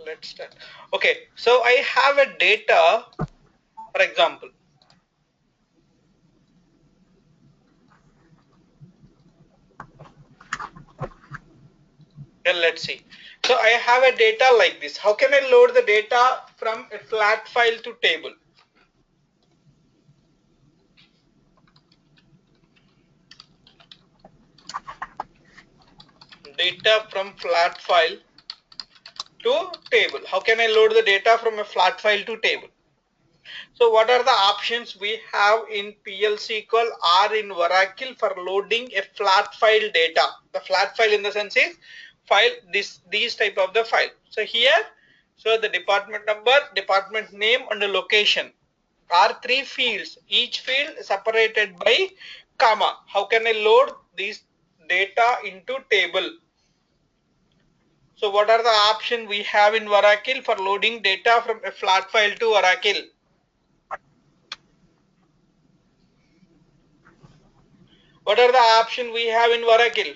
let's start. Okay, so I have a data, for example. Then let's see. So I have a data like this. How can I load the data from a flat file to table? Data from flat file to table. How can I load the data from a flat file to table? So what are the options we have in PL SQL or in Oracle for loading a flat file data? The flat file in the sense is file these type of the file. So here, so the department number, department name and the location are three fields, each field separated by comma. How can I load these data into table? So what are the options we have in Oracle for loading data from a flat file to Oracle? What are the options we have in Oracle?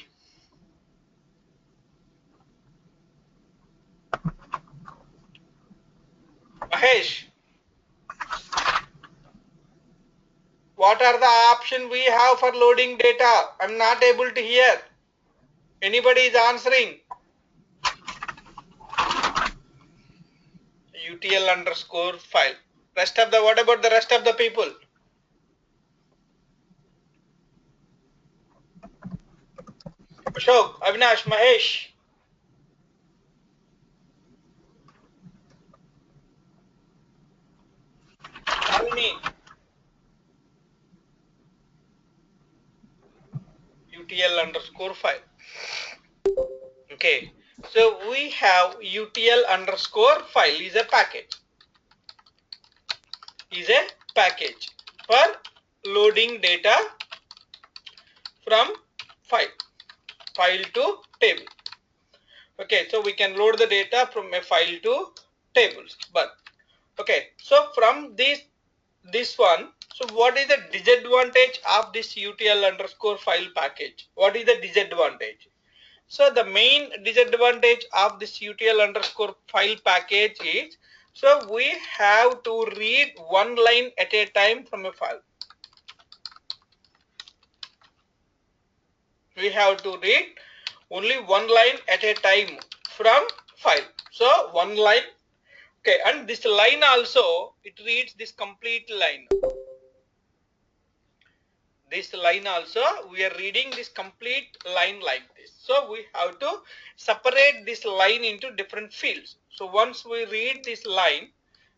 Mahesh, what are the options we have for loading data? I'm not able to hear. Anybody is answering? UTL underscore file. Rest of the, what about the rest of the people? Ashok, Avinash, Mahesh. Tell me. UTL underscore file. Okay. So we have UTL underscore file is a package. Is a package for loading data from file to table. Okay, so we can load the data from a file to tables. But okay, so from this one, so what is the disadvantage of this UTL underscore file package? What is the disadvantage? So the main disadvantage of this UTL underscore file package is, so we have to read one line at a time from a file. We have to read only one line at a time from file. So one line. Okay, and this line also, it reads this complete line. This line also, we are reading this complete line like this. So we have to separate this line into different fields. So once we read this line,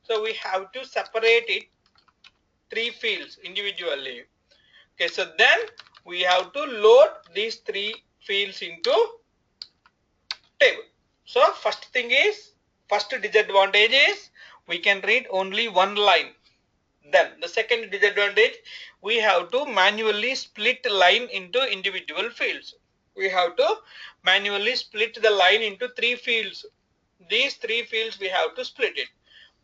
so we have to separate it three fields individually. Okay, so then we have to load these three fields into table. So first thing is, first disadvantage is we can read only one line. Then the second disadvantage, we have to manually split line into individual fields. We have to manually split the line into three fields. These three fields we have to split it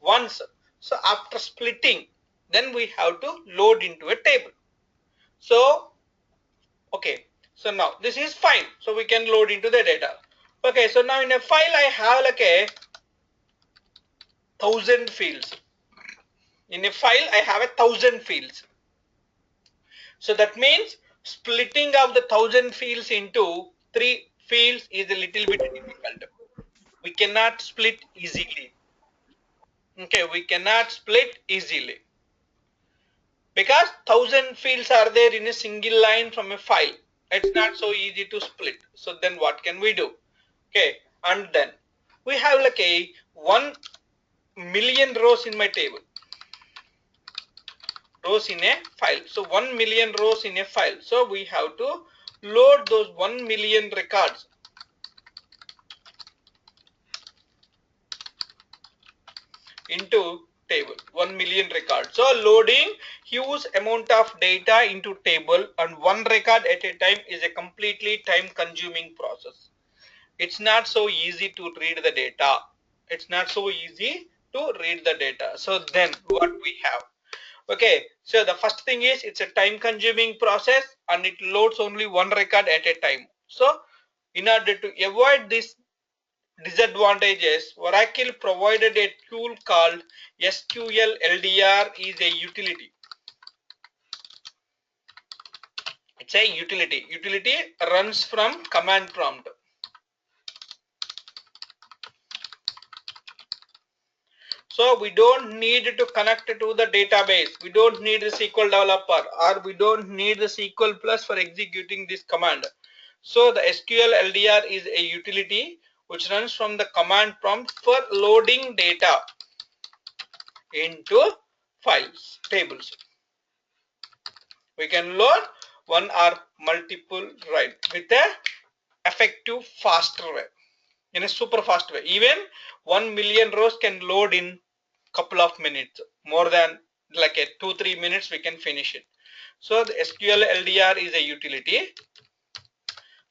once. So after splitting, then we have to load into a table. So okay, so now this is fine. So we can load into the data. Okay, so now in a file I have like a 1000 fields. In a file I have 1000 fields. So that means splitting of the 1000 fields into three fields is a little bit difficult. We cannot split easily. Okay, we cannot split easily because 1000 fields are there in a single line from a file. It's not so easy to split. So then what can we do? Okay, and then we have like a 1 million rows in my table. Rows in a file. So 1 million rows in a file. So we have to load those 1 million records into table. 1 million records. So loading huge amount of data into table and one record at a time is a completely time consuming process. It's not so easy to read the data. It's not so easy to read the data. So then what we have? Okay, so the first thing is it's a time consuming process and it loads only one record at a time. So in order to avoid this disadvantages, Oracle provided a tool called SQL LDR is a utility. It's a utility. Utility runs from command prompt. So we don't need to connect to the database. We don't need the SQL developer, or we don't need the SQL plus for executing this command. So the SQL LDR is a utility which runs from the command prompt for loading data into files, tables. We can load one or multiple with a effective faster way, in a super fast way. Even 1 million rows can load in couple of minutes, more than like a 2-3 minutes we can finish it. So the SQL LDR is a utility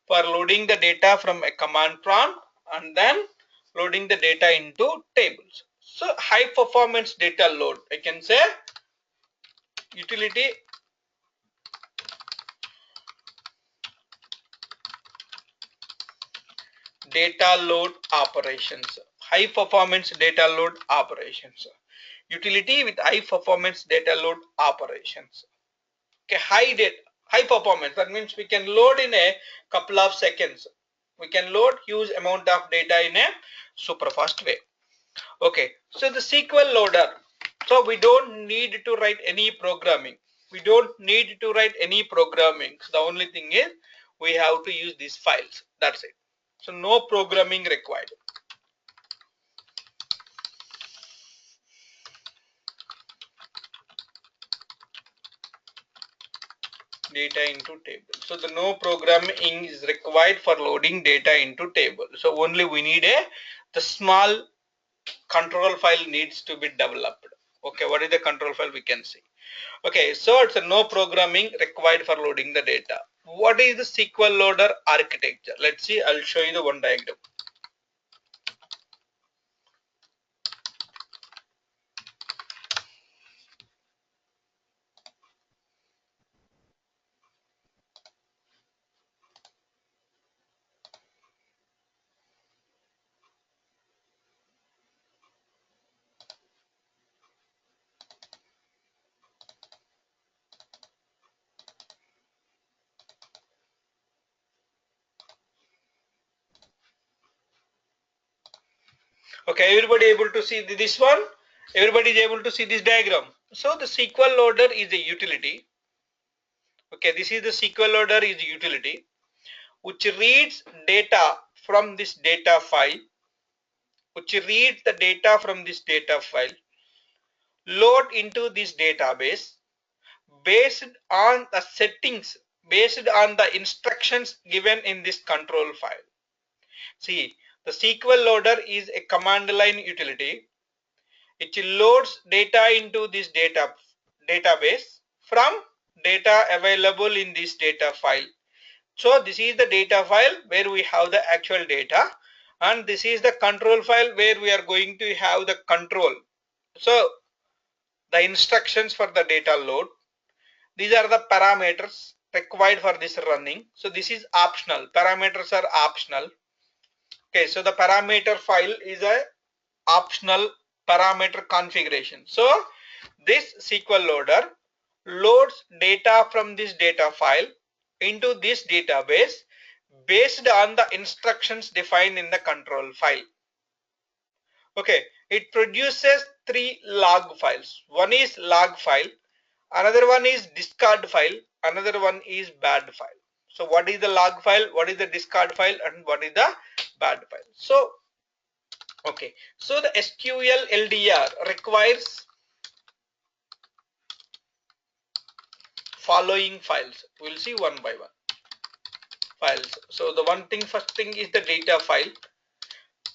for loading the data from a command prompt and then loading the data into tables. So high performance data load, I can say utility data load operations, high performance data load operations, utility with high performance data load operations. Okay, high performance, that means we can load in a couple of seconds. We can load huge amount of data in a super fast way. Okay, so the SQL loader, so we don't need to write any programming. We don't need to write any programming. So the only thing is we have to use these files. That's it. So no programming required. Data into table. So the no programming is required for loading data into table. So only we need the small control file needs to be developed. Okay, what is the control file we can see? Okay, so it's a no programming required for loading the data. What is the SQL loader architecture? Let's see, I'll show you the one diagram. Okay, everybody able to see this one? Everybody is able to see this diagram. So the SQL loader is a utility. Okay, this is the SQL loader is a utility which reads data from this data file, load into this database based on the settings, based on the instructions given in this control file. See, the SQL loader is a command line utility. It loads data into this database from data available in this data file. So this is the data file where we have the actual data, and this is the control file where we are going to have the control. So the instructions for the data load, these are the parameters required for this running. So this is optional, parameters are optional. Okay, so the parameter file is a optional parameter configuration. So this SQL loader loads data from this data file into this database based on the instructions defined in the control file. Okay, it produces 3 log files. One is log file, another one is discard file, another one is bad file. So what is the log file, what is the discard file, and what is the bad file? So okay, so the SQL LDR requires following files. We'll see one by one. Files. So the first thing is the data file,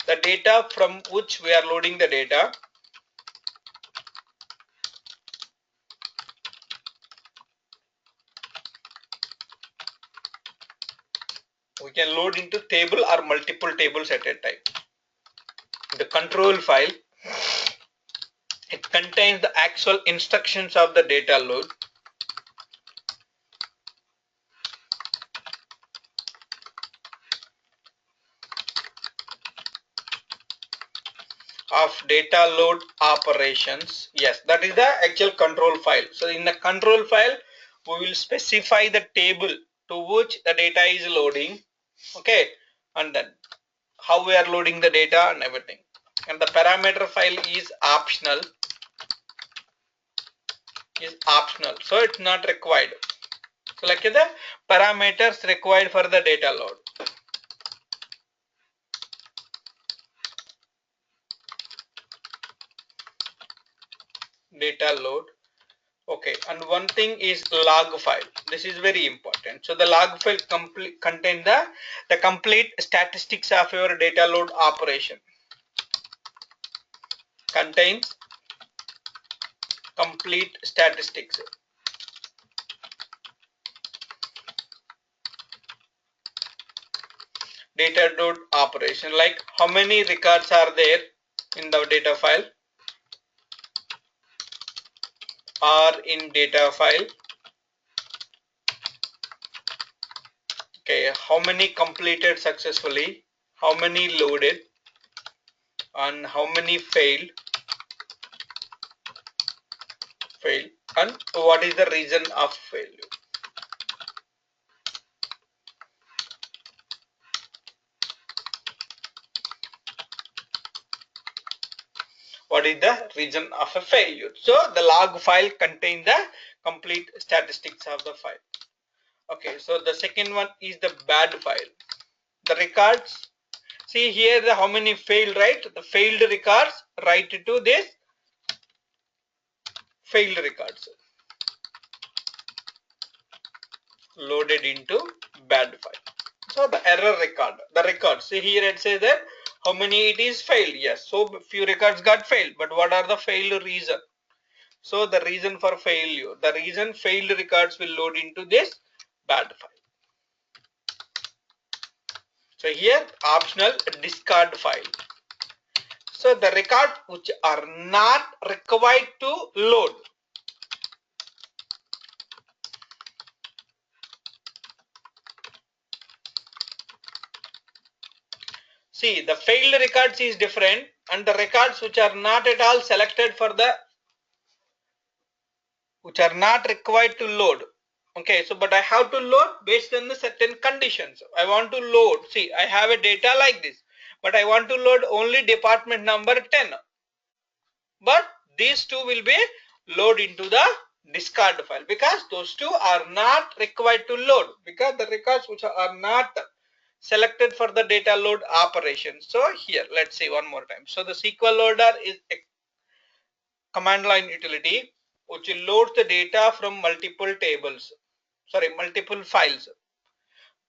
the data from which we are loading the data. We can load into table or multiple tables at a time. The control file, it contains the actual instructions of the data load. of data load operations. Yes, that is the actual control file. So in the control file, we will specify the table to which the data is loading. Okay, and then how we are loading the data and everything. And the parameter file is optional. So it's not required. So like the parameters required for the data load. Data load. Okay, and one thing is log file. This is very important. So the log file contain the complete statistics of your data load operation. Contains complete statistics. Data load operation, like how many records are there in the data file or in data file. Okay, how many completed successfully, how many loaded, and how many failed, and what is the reason of failure. What is the reason of a failure? So the log file contains the complete statistics of the file. Okay, so the second one is the bad file. The records. See here the how many failed, right? The failed records, write to this failed records. Loaded into bad file. So the error record, the record. See here it says that how many it is failed. Yes, so few records got failed, but what are the failed reason? So the reason for failure, the reason failed records will load into this bad file. So here optional discard file. So the records which are not required to load. See, the failed records is different, and the records which are not at all selected for the, which are not required to load. Okay, so but I have to load based on the certain conditions. I want to load. See, I have a data like this, but I want to load only department number 10. But these two will be load into the discard file because those two are not required to load, because the records which are not selected for the data load operation. So here let's see one more time. So the SQL loader is a command line utility which loads the data from multiple files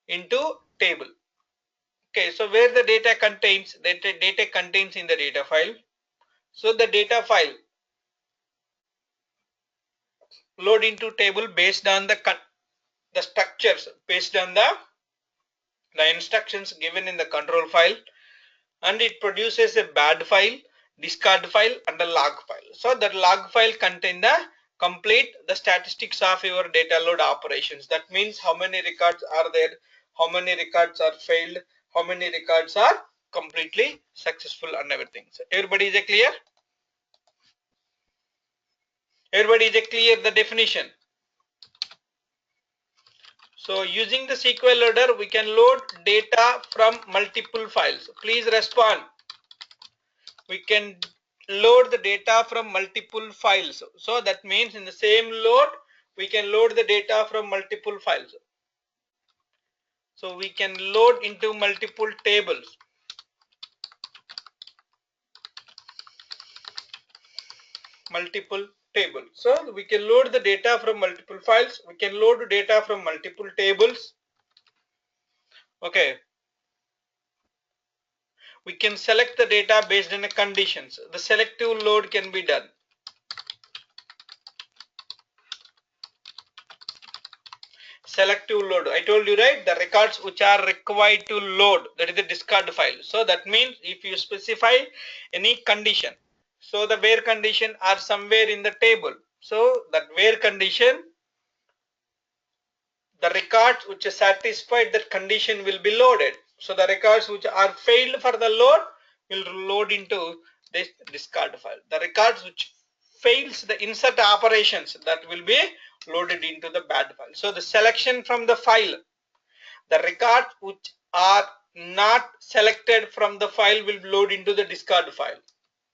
into table. Okay, so where the data contains, data contains in the data file. So the data file load into table based on the structures, based on the instructions given in the control file, and it produces a bad file, discard file, and a log file. So that log file contain the complete the statistics of your data load operations. That means how many records are there, how many records are failed, how many records are completely successful, and everything. So everybody is clear? Everybody is clear the definition? So using the SQL loader, we can load data from multiple files. Please respond. We can load the data from multiple files. So that means in the same load, we can load the data from multiple files. So we can load into multiple tables. So we can load the data from multiple files. We can load data from multiple tables. Okay. We can select the data based on the conditions. The selective load can be done. Selective load, I told you, right? The records which are required to load, that is the discard file. So that means if you specify any condition, so the where condition are somewhere in the table, so that where condition, the records which are satisfied that condition will be loaded. So the records which are failed for the load will load into this discard file. The records which fails the insert operations, that will be loaded into the bad file. So the selection from the file, the records which are not selected from the file will load into the discard file.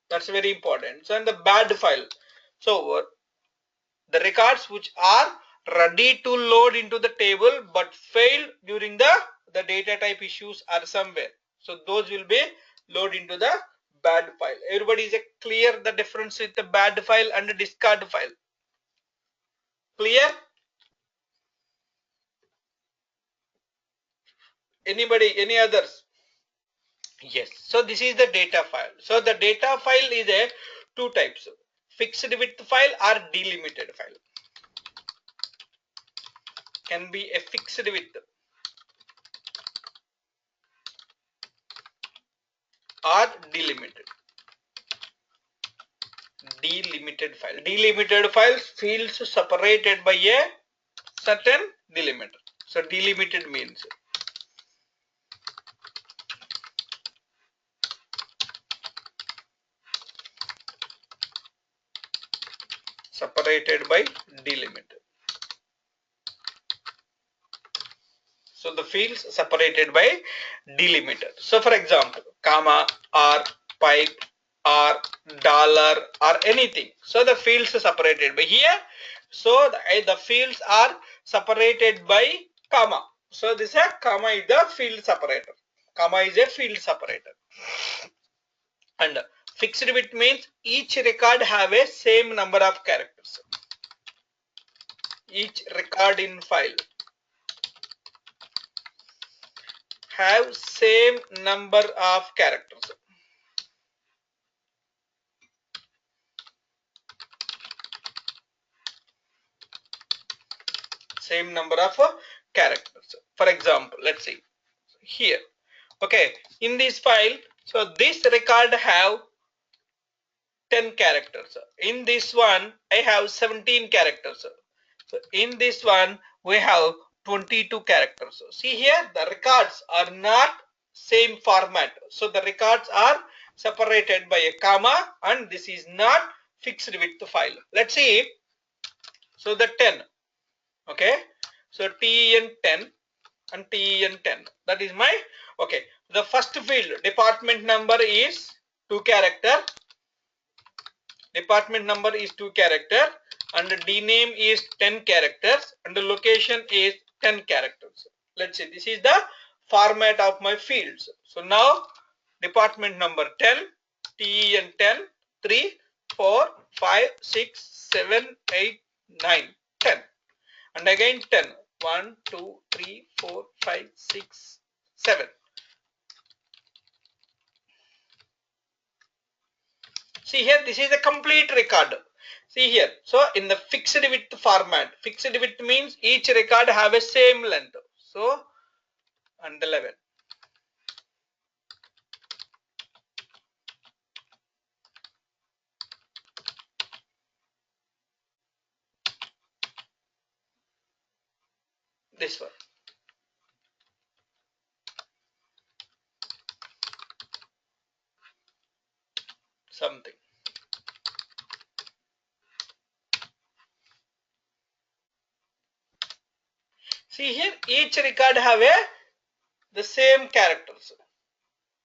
That's very important. So in the bad file, so the records which are ready to load into the table but failed during the data type issues are somewhere. So those will be loaded into the bad file. Everybody is clear the difference with the bad file and the discard file? Clear? Anybody? Any others? Yes. So this is the data file. So the data file is a two types: fixed width file or delimited file. Can be a fixed width or delimited. Delimited file. Delimited files fields separated by a certain delimiter. So delimited means separated by delimiter. So the fields separated by delimiter. So for example, comma or pipe or dollar or anything. So the fields are separated by here. So the fields are separated by comma. So this is comma is the field separator. Comma is a field separator. And fixed width means each record have a same number of characters. Each record in file have same number of characters. Same number of characters. For example, let's see here. Okay, in this file, so this record have 10 characters. In this one, I have 17 characters. So in this one, we have 22 characters. See here, the records are not same format. So the records are separated by a comma, and this is not fixed width file. Let's see. So the 10. Okay. So TEN 10 and TEN 10. That is my, okay. The first field, department number is 2 character. Department number is 2 character, and the D name is 10 characters, and the location is 10 characters. Let's say this is the format of my fields. So now department number 10, TEN 10, 3, 4, 5, 6, 7, 8, 9, 10. And again 10. 1, 2, 3, 4, 5, 6, 7. See here, this is a complete record. See here, so in the fixed width format, fixed width means each record have a same length. So, and 11. This one. Something. See here, each record have the same characters.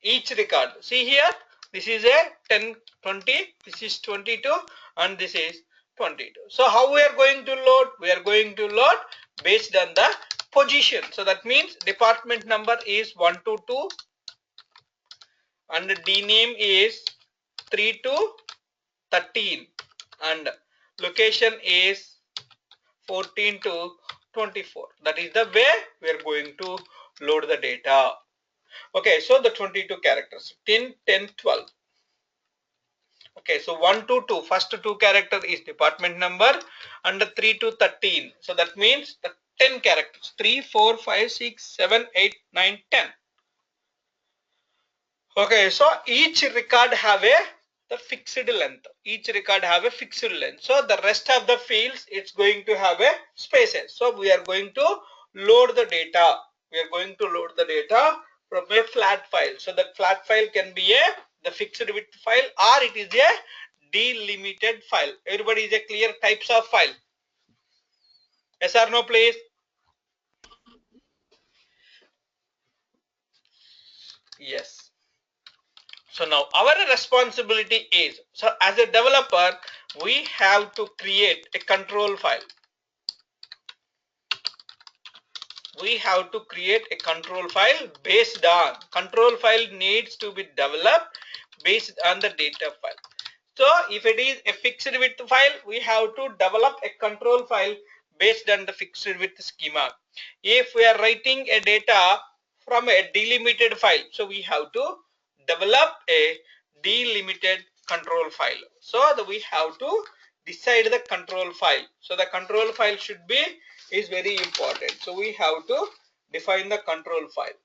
Each record. See here, this is a 10, 20, this is 22, and this is 22. So how we are going to load? We are going to load based on the position. So that means department number is 1 to 2, and the D name is 3 to 13, and location is 14 to 24. That is the way we are going to load the data. Okay, so the 22 characters, 10, 10, 12. Okay, so 1 to 2, first 2 character is department number, and 3 to 13. So that means the 10 characters, 3, 4, 5, 6, 7, 8, 9, 10. Okay, so each record have the fixed length. Each record have a fixed length. So the rest of the fields, it's going to have a spaces. So we are going to load the data. We are going to load the data from a flat file. So that flat file can be a the fixed width file, or it is a delimited file. Everybody is a clear types of file? Yes or no, please? Yes. So now our responsibility is, so as a developer, we have to create a control file. We have to create a control file based on, control file needs to be developed based on the data file. So if it is a fixed width file, we have to develop a control file based on the fixed width schema. If we are writing a data from a delimited file, so we have to develop a delimited control file. So we have to decide the control file. So the control file should be, is very important. So we have to define the control file.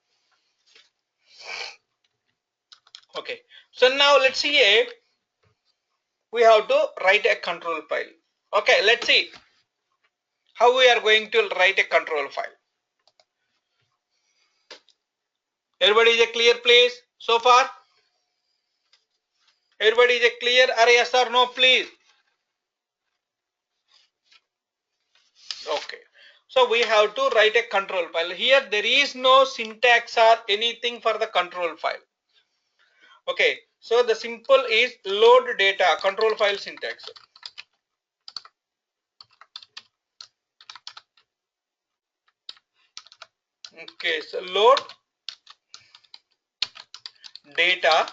Okay. So now let's see, we have to write a control file. Okay, let's see how we are going to write a control file. Everybody is a clear, please, so far? Everybody is a clear, or yes or no, please? Okay. So we have to write a control file. Here there is no syntax or anything for the control file. Okay. So the simple is load data, control file syntax. Okay. So load data.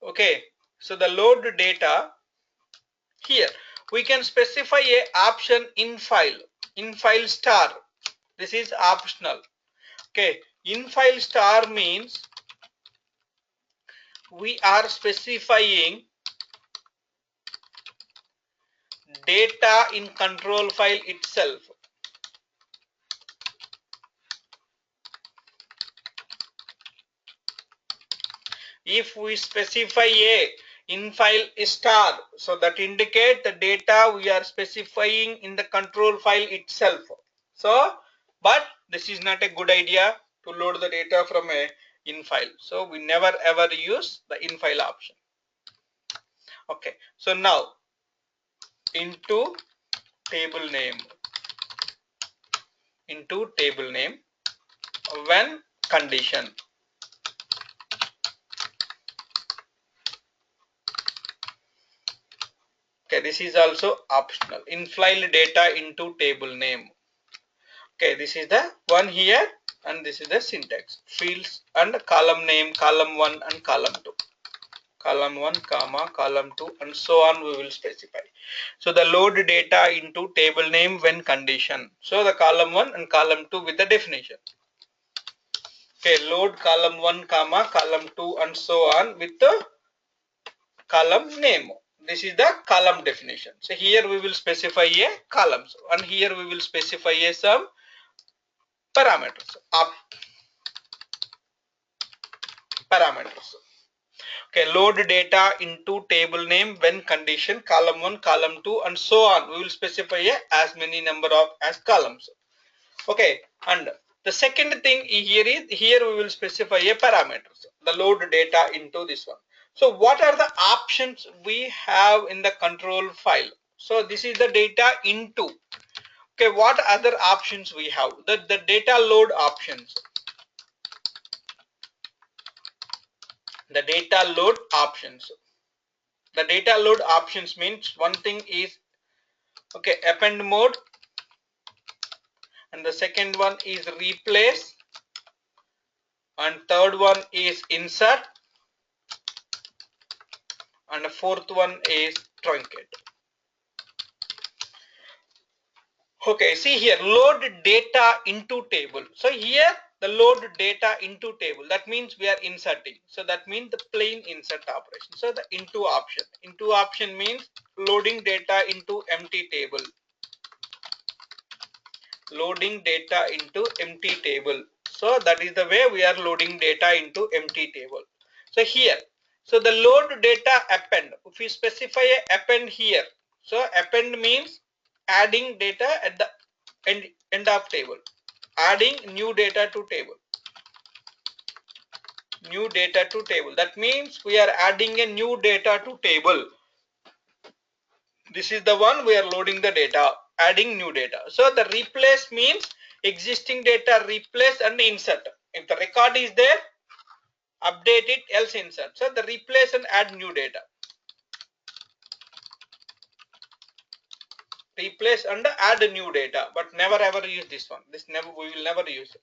Okay. So the load data, here we can specify a option in file star. This is optional. Okay, in file star means we are specifying data in control file itself. If we specify a in file star, so that indicate the data we are specifying in the control file itself. So but this is not a good idea to load the data from a in file, so we never ever use the in file option. Okay, so now into table name, when condition. Okay, this is also optional. Infile data into table name. Okay, this is the one here, and this is the syntax. Fields and column name, column 1 and column 2. Column 1, comma, column 2, and so on we will specify. So the load data into table name when condition. So the column 1 and column 2 with the definition. Okay, load column 1, comma, column 2, and so on with the column name. This is the column definition. So here we will specify a columns, and here we will specify a some parameters. Okay, load data into table name when condition, column 1, column 2, and so on. We will specify a as many number of as columns. Okay, and the second thing here is, here we will specify a parameters, the load data into this one. So what are the options we have in the control file? So this is the data into. Okay, what other options we have? The data load options. The data load options. The data load options means one thing is, okay, append mode, and the second one is replace, and third one is insert, and the fourth one is truncate. Okay, see here, load data into table. So here the load data into table, that means we are inserting. So that means the plain insert operation. So the into option means loading data into empty table. Loading data into empty table. So that is the way we are loading data into empty table. So here, so the load data append, if we specify a append here, so append means adding data at the end of table, adding new data to table. new data to table. That means we are adding a new data to table. This is the one we are loading the data, adding new data. So the replace means existing data replace and insert. If the record is there, update it, else insert. So the replace and add new data. Replace and add new data, but never ever use this one. We will never use it.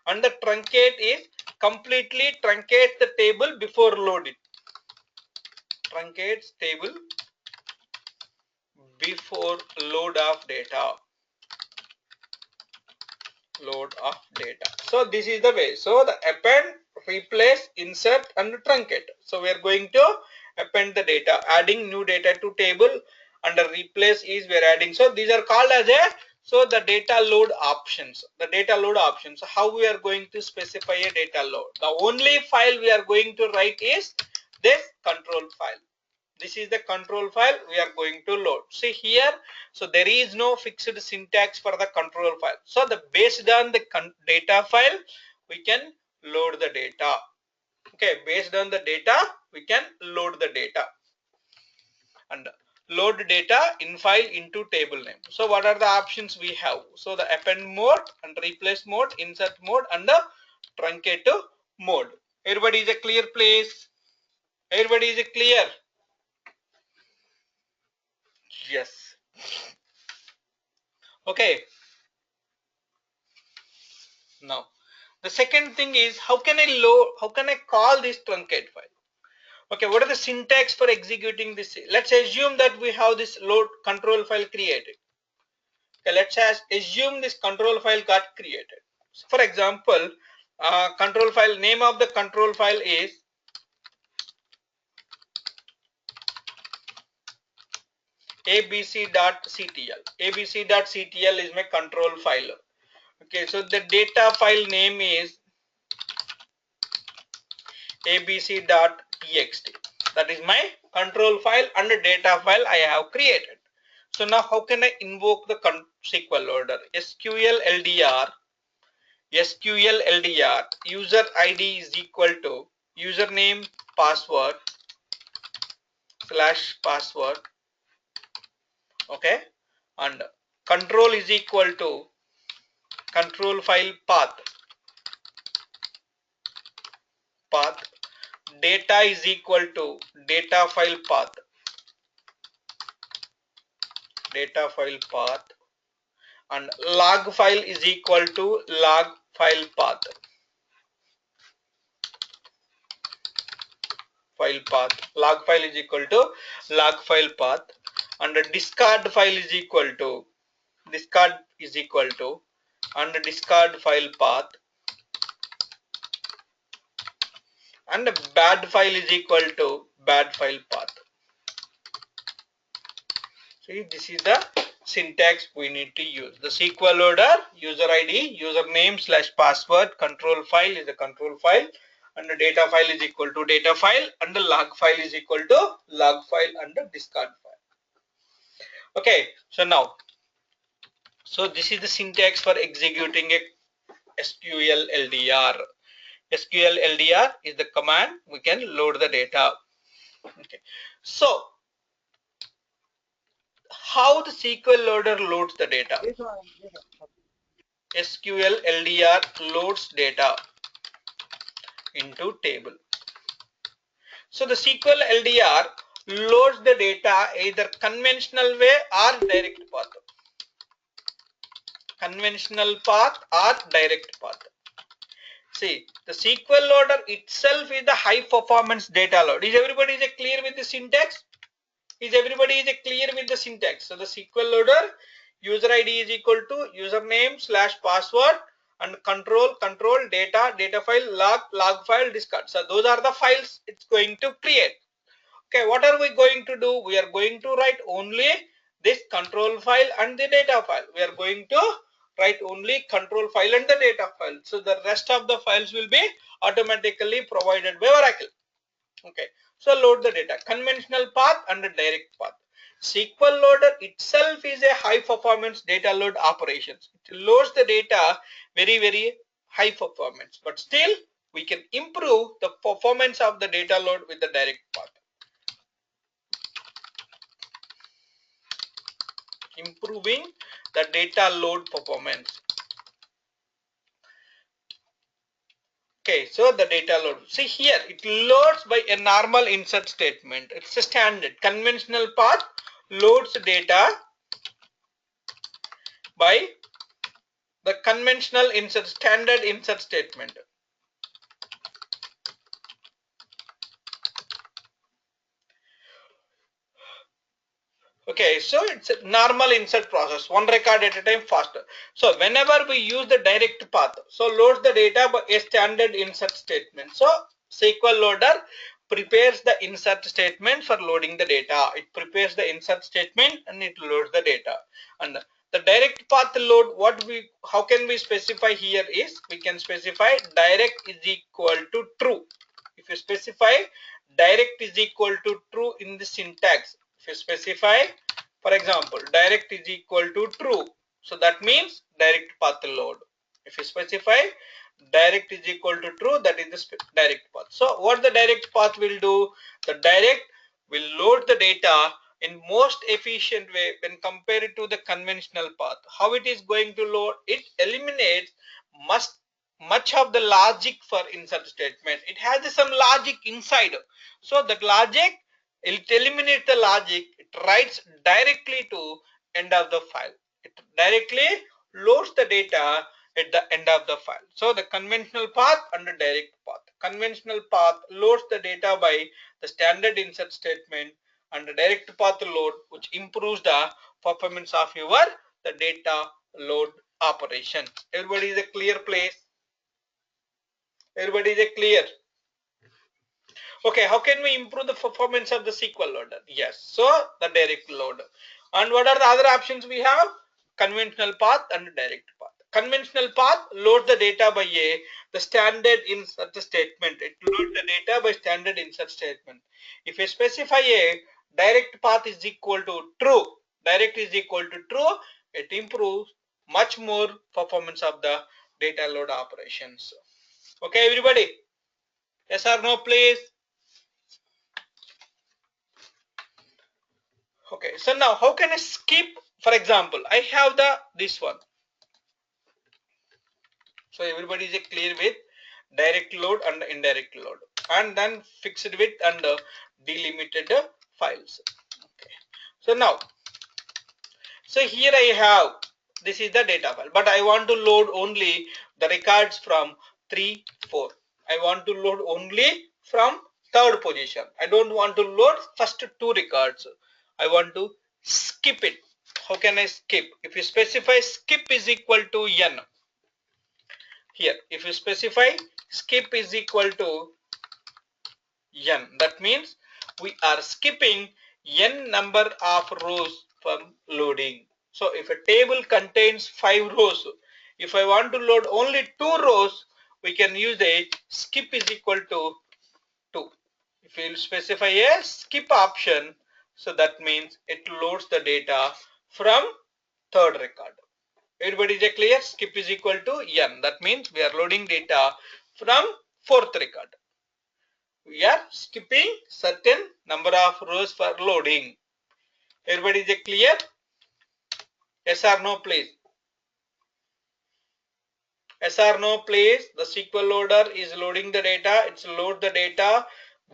And the truncate is completely truncate the table before load it. Truncates table before load of data. Load of data. So this is the way. So the append, replace, insert and truncate. So we are going to append the data, adding new data to table. Under replace is we are adding. So these are called as a, so the data load options. The data load options. So how we are going to specify a data load. The only file we are going to write is this control file. This is the control file we are going to load. See here, so there is no fixed syntax for the control file. So the based on the data file, we can load the data. Okay, based on the data, we can load the data and load data in file into table name. So what are the options we have? So the append mode and replace mode, insert mode and the truncate mode. Everybody is a clear, please? Everybody is a clear? Yes. Okay. Now, the second thing is how can I call this truncate file? Okay, what are the syntax for executing this? Let's assume that we have this load control file created. Okay, let's assume this control file got created. So for example, control file name of the control file is abc.ctl. abc.ctl is my control file. Okay, so the data file name is abc.txt. That is my control file and data file I have created. So now how can I invoke the SQL loader? SQL LDR user ID is equal to username password / password. Okay, and control is equal to control file path. Data is equal to data file path. And log file is equal to log file path. Log file is equal to log file path. And the discard file is equal to and the discard file path. And the bad file is equal to bad file path. See, this is the syntax we need to use. The SQL loader, user ID, username / password, control file is the control file, and the data file is equal to data file, and the log file is equal to log file, and the discard file. Okay, so now, so this is the syntax for executing a SQL LDR. SQL LDR is the command we can load the data. Okay, so how the SQL loader loads the data? SQL LDR loads data into table. So the SQL LDR loads the data either conventional way or direct path. Conventional path or direct path. See, the SQL loader itself is the high performance data load. Is everybody clear with the syntax? Is everybody clear with the syntax? So the SQL loader user ID is equal to username / password and control data file log file discard. So those are the files it's going to create. Okay, what are we going to do? We are going to write only this control file and the data file. We are going to write only control file and the data file. So the rest of the files will be automatically provided by Oracle. Okay, so load the data, conventional path and the direct path. SQL loader itself is a high performance data load operations. It loads the data very high performance, but still we can improve the performance of the data load with the direct path. Improving the data load performance. Okay, so the data load. See here, it loads by a normal insert statement. It's a standard conventional path, loads data by the conventional insert, standard insert statement. Okay, so it's a normal insert process, one record at a time, faster. So whenever we use the direct path, so loads the data by a standard insert statement. So SQL Loader prepares the insert statement for loading the data. It prepares the insert statement and it loads the data. And the direct path load, how can we specify here is, we can specify direct is equal to true. If you specify direct is equal to true in the syntax, if you specify, for example, direct is equal to true, so that means direct path load. If you specify direct is equal to true, that is the direct path. So what the direct path will do, the direct will load the data in most efficient way when compared to the conventional path. How it is going to load? It eliminates much of the logic for insert statement. It has some logic inside, so that logic, it eliminates the logic, it writes directly to end of the file. It directly loads the data at the end of the file. So the conventional path and the direct path. Conventional path loads the data by the standard insert statement, and the direct path load, which improves the performance of your the data load operation. Everybody is a clear place? Everybody is a clear? Okay, how can we improve the performance of the SQL loader? Yes, so the direct load. And what are the other options we have? Conventional path and direct path. Conventional path loads the data by the standard insert statement. It loads the data by standard insert statement. If you specify a direct path is equal to true, direct is equal to true, it improves much more performance of the data load operations. Okay, everybody? Yes or no, please? Okay, so now how can I skip? For example, I have this one. So everybody is clear with direct load and indirect load, and then fixed with and delimited files. Okay, so now, so here I have, this is the data file, but I want to load only the records from 3, 4. I want to load only from third position. I don't want to load first 2 records. I want to skip it. How can I skip? If you specify skip is equal to n, here if you specify skip is equal to n, that means we are skipping n number of rows from loading. So if a table contains 5 rows, if I want to load only 2 rows, we can use a skip is equal to 2. If you specify a skip option, so that means it loads the data from third record. Everybody is clear? Skip is equal to n. That means we are loading data from fourth record. We are skipping certain number of rows for loading. Everybody is clear? Yes or no, please? Yes or no, please? The SQL loader is loading the data. It's load the data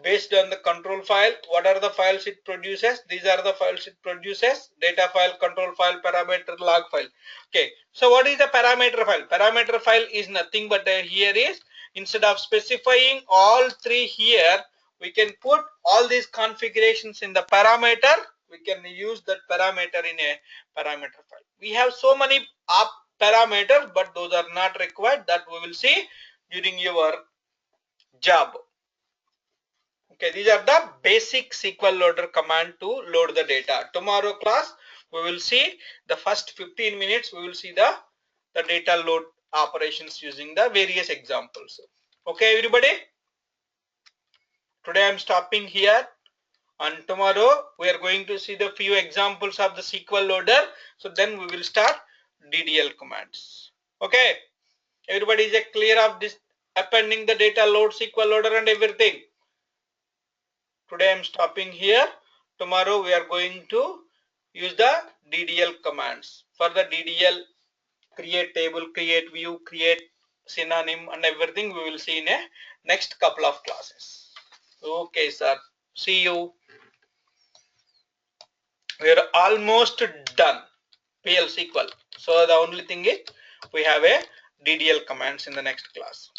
based on the control file. What are the files it produces? These are the files it produces: data file, control file, parameter, log file. Okay, so what is the parameter file? Parameter file is nothing but here is, instead of specifying all 3 here, we can put all these configurations in the parameter. We can use that parameter in a parameter file. We have so many parameters, but those are not required. That we will see during your job. Okay, these are the basic SQL Loader command to load the data. Tomorrow class, we will see the first 15 minutes. We will see the data load operations using the various examples. Okay, everybody. Today I am stopping here, and tomorrow we are going to see the few examples of the SQL Loader. So then we will start DDL commands. Okay, everybody is clear of this appending the data, load SQL loader and everything. Today I'm stopping here. Tomorrow we are going to use the DDL commands. For the DDL, create table, create view, create synonym and everything we will see in a next couple of classes. Okay, sir. See you. We are almost done. PL SQL. So the only thing is we have a DDL commands in the next class.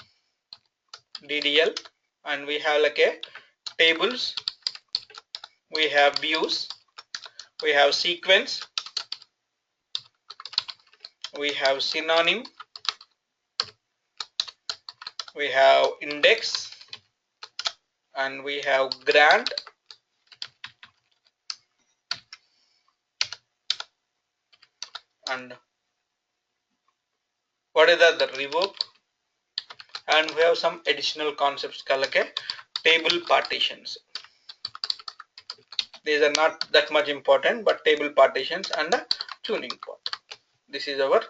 DDL, and we have like a tables, we have views, we have sequence, we have synonym, we have index, and we have grant, and what is that, the revoke, and we have some additional concepts called like a table partitions. These are not that much important, but table partitions and the tuning part. This is our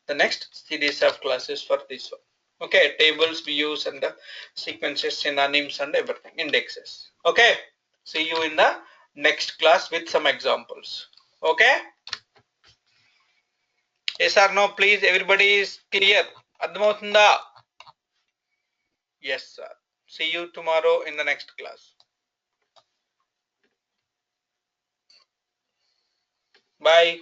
the next series of classes for this one. Okay, tables, views, and the sequences, synonyms, and everything, indexes. Okay, see you in the next class with some examples. Okay, yes or no, please, everybody is clear. Admautunda? Yes, sir. See you tomorrow in the next class. Bye.